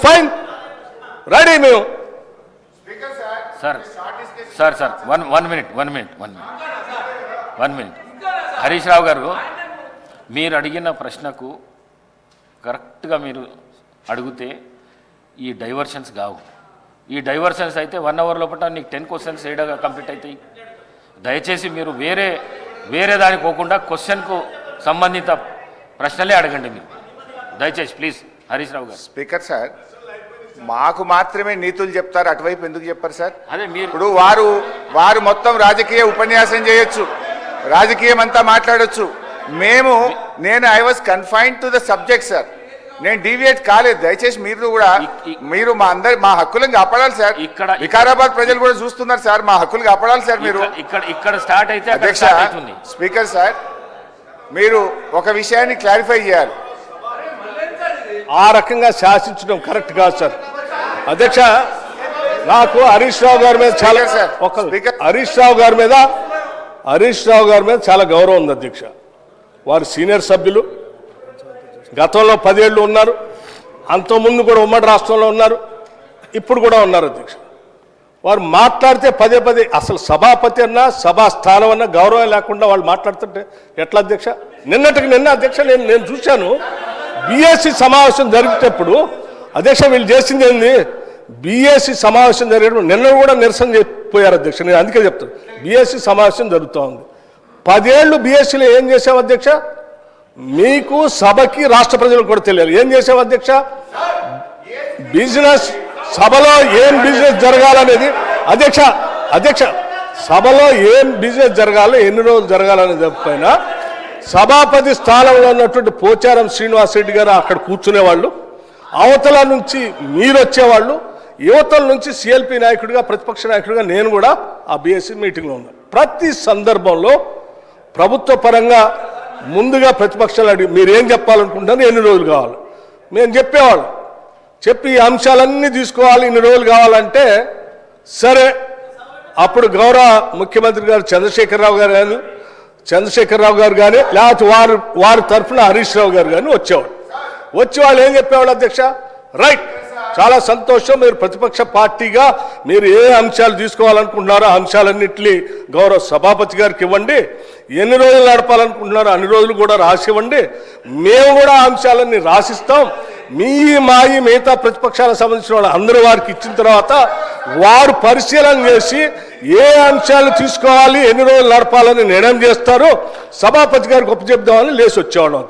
Fine ready మేము sir one minute Harish Rao గారు మీరు అడిగిన ప్రశ్నకు కరెక్ట్గా మీరు అడిగితే ఈ డైవర్షన్స్ కావు. ఈ డైవర్షన్స్ అయితే 1 అవర్ లోపల నీకు 10 క్వశ్చన్స్ ఏడగా కంప్లీట్ అవుతాయి. దయచేసి మీరు వేరే దానికి పోకుండా క్వశ్చన్కు సంబంధిత ప్రశ్నలే అడగండి. మీరు దయచేసి ప్లీజ్ హరీష్ రావు గారు. స్పీకర్ సార్, మాకు మాత్రమే నీతులు చెప్తారు, అటువైపు ఎందుకు చెప్పారు సార్? అదే మీరు ఇప్పుడు వారు మొత్తం రాజకీయ ఉపన్యాసం చేయొచ్చు, రాజకీయం అంతా మాట్లాడొచ్చు. నేను I was confined to the subject sir, నేను డీవియేట్ కాలేదు. దయచేసి మీరు మా హక్కులను కాపాడాలి సార్. వికారాబాద్ ప్రజలు కూడా చూస్తున్నారు సార్, మా హక్కులు కాపాడాలి సార్. మీరు ఇక్కడ స్టార్ట్ అయితే అధ్యక్ష, స్పీకర్ సార్, మీరు ఒక విషయాన్ని క్లారిఫై చేయాలి. ఆ రకంగా శాసించడం కరెక్ట్ కాదు సార్. అధ్యక్ష, నాకు హరీష్ రావు గారి మీద చాలా హరీష్ రావు గారి మీద చాలా గౌరవం ఉంది అధ్యక్ష. వారు సీనియర్ సభ్యులు, గతంలో 10 ఏళ్ళు ఉన్నారు, అంతకుముందు కూడా ఉమ్మడి రాష్ట్రంలో ఉన్నారు, ఇప్పుడు కూడా ఉన్నారు అధ్యక్ష. వారు మాట్లాడితే పదే అసలు సభాపతి అన్నా సభా స్థానం అన్నా గౌరవం లేకుండా వాళ్ళు మాట్లాడుతుంటే ఎట్లా అధ్యక్ష? నిన్న అధ్యక్ష నేను చూశాను, బీఎస్సీ సమావేశం జరిగేటప్పుడు అధ్యక్ష వీళ్ళు చేసింది ఏంది, బీఎస్సీ సమావేశం జరిగేటప్పుడు నిన్న కూడా నిరసన చెప్పిపోయారు అధ్యక్ష. నేను అందుకే చెప్తాను, బీఎస్సీ సమావేశం జరుగుతూ ఉంది. 10 ఏళ్ళు బీఎస్సీలో ఏం చేసావు అధ్యక్ష? మీకు సభకి రాష్ట్ర ప్రజలకు కూడా తెలియాలి ఏం చేసావు అధ్యక్ష. బిజినెస్ సభలో ఏం బిజినెస్ జరగాలనేది అధ్యక్ష సభలో ఏం బిజినెస్ జరగాలో ఎన్ని రోజులు జరగాలనేది పైన సభాపతి స్థానంలో ఉన్నటువంటి పోచారం శ్రీనివాసరెడ్డి గారు అక్కడ కూర్చునేవాళ్ళు, అవతల నుంచి మీరు వచ్చేవాళ్ళు, యువతల నుంచి సిఎల్పి నాయకుడిగా ప్రతిపక్ష నాయకుడిగా నేను కూడా ఆ బీఎస్సీ మీటింగ్లో ఉన్నాను. ప్రతి సందర్భంలో ప్రభుత్వ పరంగా ముందుగా ప్రతిపక్షాలు అడిగి మీరేం చెప్పాలనుకుంటున్నారు, ఎన్ని రోజులు కావాలి మేము చెప్పేవాళ్ళం. చెప్పి ఈ అంశాలన్నీ తీసుకోవాలి, ఇన్ని రోజులు కావాలంటే సరే. అప్పుడు గౌరవ ముఖ్యమంత్రి గారు చంద్రశేఖరరావు గారు కానీ లేకపోతే వారి తరఫున హరీష్ రావు గారు కానీ వచ్చి వాళ్ళు ఏం చెప్పేవాళ్ళు అధ్యక్ష, రైట్ చాలా సంతోషం, మీరు ప్రతిపక్ష పార్టీగా మీరు ఏ అంశాలు తీసుకోవాలనుకుంటున్నారో ఆ అంశాలన్నింటినీ గౌరవ సభాపతి గారికి ఇవ్వండి, ఎన్ని రోజులు నడపాలనుకుంటున్నారో అన్ని రోజులు కూడా రాసివ్వండి, మేము కూడా ఆ అంశాలన్నీ రాసిస్తాం. మిగతా ప్రతిపక్షాలకు సంబంధించిన వాళ్ళు అందరూ వారికి ఇచ్చిన తర్వాత వారు పరిశీలన చేసి ఏ అంశాలు తీసుకోవాలి ఎన్ని రోజులు నడపాలని నిర్ణయం చేస్తారు, సభాపతి గారికి ఒప్పచెప్దామని లేచి వచ్చేవాళ్ళం.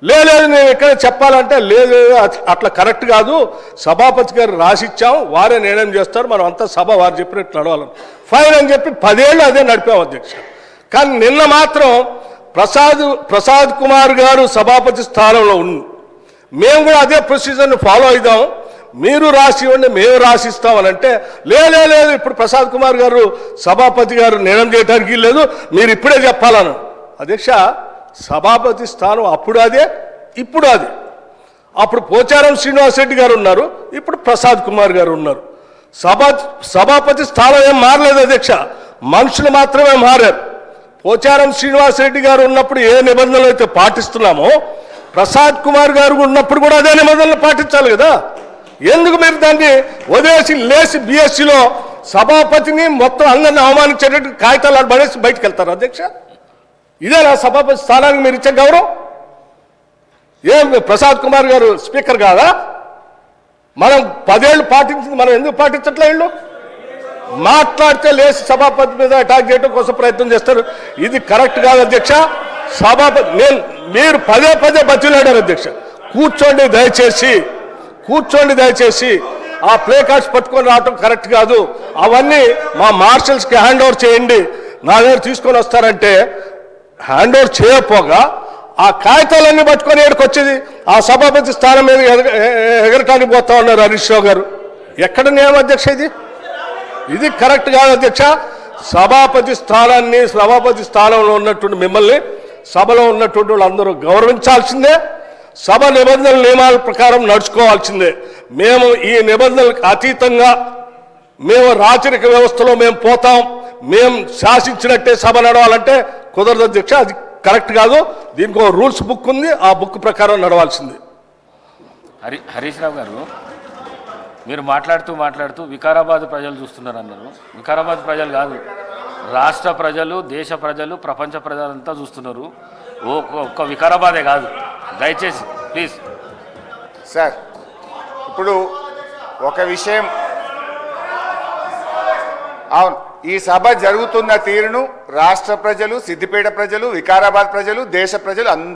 లేదు నేను ఎక్కడ చెప్పాలంటే లేదు అట్లా కరెక్ట్ కాదు, సభాపతి గారు రాసిచ్చాం, వారే నిర్ణయం చేస్తారు, మనం అంతా సభ వారు చెప్పినట్టు నడవాలని ఫైన్ అని చెప్పి 10 ఏళ్ళు అదే నడిపాం అధ్యక్ష. కానీ నిన్న మాత్రం ప్రసాద్ కుమార్ గారు సభాపతి స్థానంలో ఉంది, మేము కూడా అదే ప్రొసీజర్ని ఫాలో అవుదాం, మీరు రాసి ఇవ్వండి మేము రాసిస్తామని అంటే లేదు ఇప్పుడు ప్రసాద్ కుమార్ గారు సభాపతి గారు నిర్ణయం చేయడానికి లేదు, మీరు ఇప్పుడే చెప్పాలను. అధ్యక్ష, సభాపతి స్థానం అప్పుడు అదే ఇప్పుడు అదే. అప్పుడు పోచారం శ్రీనివాసరెడ్డి గారు ఉన్నారు, ఇప్పుడు ప్రసాద్ కుమార్ గారు ఉన్నారు. సభాపతి స్థానం ఏం మారలేదు అధ్యక్ష, మనుషులు మాత్రమే మారారు. పోచారం శ్రీనివాసరెడ్డి గారు ఉన్నప్పుడు ఏ నిబంధనలు అయితే పాటిస్తున్నామో ప్రసాద్ కుమార్ గారు ఉన్నప్పుడు కూడా అదే నిబంధనలు పాటించాలి కదా. ఎందుకు మీరు దాన్ని వదిలేసి లేచి బీఎస్సీలో సభాపతిని మొత్తం అందరిని అవమానించేటట్టు కాగితాలు పడేసి బయటకు వెళ్తారు అధ్యక్ష? ఇదేనా సభాపతి స్థానానికి మీరు ఇచ్చే గౌరవం? ఏం ప్రసాద్ కుమార్ గారు స్పీకర్ కాదా? మనం 10 ఏళ్ళు పాటించింది మనం ఎందుకు పాటించట్లే? వీళ్ళు మాట్లాడితే లేచి సభాపతి మీద అటాక్ చేయడం కోసం ప్రయత్నం చేస్తారు, ఇది కరెక్ట్ కాదు అధ్యక్ష. సభాపతి మీరు పదే బతిలాడారు అధ్యక్ష, కూర్చోండి దయచేసి ఆ ప్లే కార్డ్స్ పట్టుకొని రావటం కరెక్ట్ కాదు, అవన్నీ మా మార్షల్స్కి హ్యాండ్ ఓవర్ చేయండి, నా దగ్గర తీసుకొని వస్తారంటే హ్యాండ్ ఓవర్ చేయకపోగా ఆ కాగితాలన్నీ పట్టుకొని ఏడుకొచ్చేది ఆ సభాపతి స్థానం మీద ఎగరటానికి పోతా ఉన్నారు హరీష్ రావు గారు. ఎక్కడ నియమం అధ్యక్ష ఇది కరెక్ట్ కాదు అధ్యక్ష. సభాపతి స్థానంలో ఉన్నటువంటి మిమ్మల్ని సభలో ఉన్నటువంటి వాళ్ళందరూ గౌరవించాల్సిందే, సభ నియమాల ప్రకారం నడుచుకోవాల్సిందే. మేము ఈ నిబంధనలకు అతీతంగా మేము రాచరిక వ్యవస్థలో మేము పోతాం, మేము శాసించినట్టే సభ నడవాలంటే కుదరదు అధ్యక్ష, అది కరెక్ట్ కాదు. దీనికి ఒక రూల్స్ బుక్ ఉంది, ఆ బుక్ ప్రకారం నడవాల్సింది. హరీష్ రావు గారు మీరు మాట్లాడుతూ వికారాబాద్ ప్రజలు చూస్తున్నారు అన్నారు. వికారాబాద్ ప్రజలు కాదు, రాష్ట్ర ప్రజలు, దేశ ప్రజలు, ప్రపంచ ప్రజలంతా చూస్తున్నారు. ఒక్క వికారాబాదే కాదు. దయచేసి ప్లీజ్. సార్ ఇప్పుడు ఒక విషయం, అవును, ఈ సభ జరుగుతున్న తీరును రాష్ట్ర ప్రజలు, సిద్దిపేట ప్రజలు, వికారాబాద్ ప్రజలు, దేశ ప్రజలు